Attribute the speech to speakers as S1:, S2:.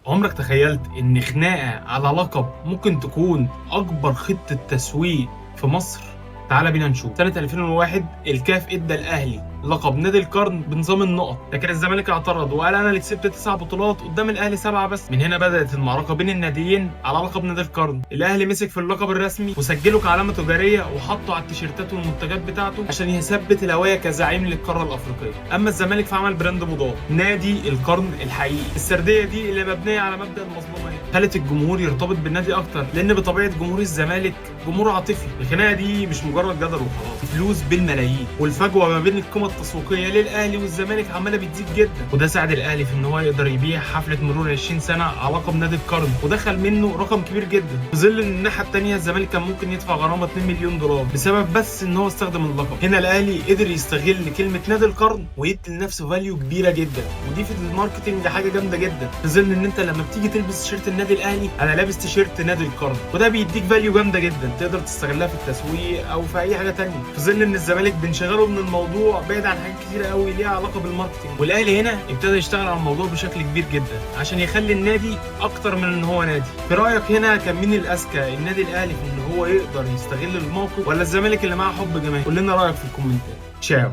S1: عمرك تخيلت ان خناقه على لقب ممكن تكون اكبر خطه تسويق في مصر؟ تعال بينا نشوف. سنة 2001 الكاف ادى الاهلي لقب نادي القرن بنظام النقط، لكن الزمالك اعترض وقال انا اللي كسبت 9 بطولات قدام الاهلي 7 بس. من هنا بدأت المعركة بين الناديين على لقب نادي القرن. الاهلي مسك في اللقب الرسمي وسجله كعلامة تجارية وحطه على التيشيرتات والمنتجات بتاعته عشان يثبت الهوية كزعيم للقارة الافريقية. اما الزمالك فعمل براند مضاد، نادي القرن الحقيقي. السردية دي اللي مبنية على مبدأ المظلومية خلت الجمهور يرتبط بالنادي اكتر، لان بطبيعة جمهور الزمالك جمهور عاطفي. الخناقة دي مش مجرد جدل وخلاص، فلوس بالملايين، والفجوة ما بين القيمة التسويقية للاهلي والزمالك عمالة بتزيد جدا. وده ساعد الاهلي في ان هو يقدر يبيع حفلة مرور 20 سنة على لقب نادي القرن، ودخل منه رقم كبير جدا، في ظل ان الناحية الثانية الزمالك كان ممكن يدفع غرامة 2 مليون دولار بسبب بس ان هو استخدم اللقب. هنا الاهلي قدر يستغل كلمة نادي القرن ويدي لنفسه فاليو كبيرة جدا، ودي في الماركتنج حاجة جامدة جدا، في ظل ان انت لما بتيجي تلبس تيشيرت النادي الاهلي انا لابس تيشيرت نادي القرن، وده بيديك فاليو جامدة جدا تقدر تستغلها في التسويق او في اي حاجة تانية، في ظل ان الزمالك بنشغله من الموضوع بعيد عن حاجات كتيرة قوي ليها علاقة بالماركتنج. والاهلي هنا ابتدى يشتغل على الموضوع بشكل كبير جدا عشان يخلي النادي اكتر من ان هو نادي. في رايك هنا كان مين الاذكى، النادي الاهلي في ان هو يقدر يستغل الموقف ولا الزمالك اللي معاه حب جماهيري؟ قول لنا رايك في الكومنتات. تشاو.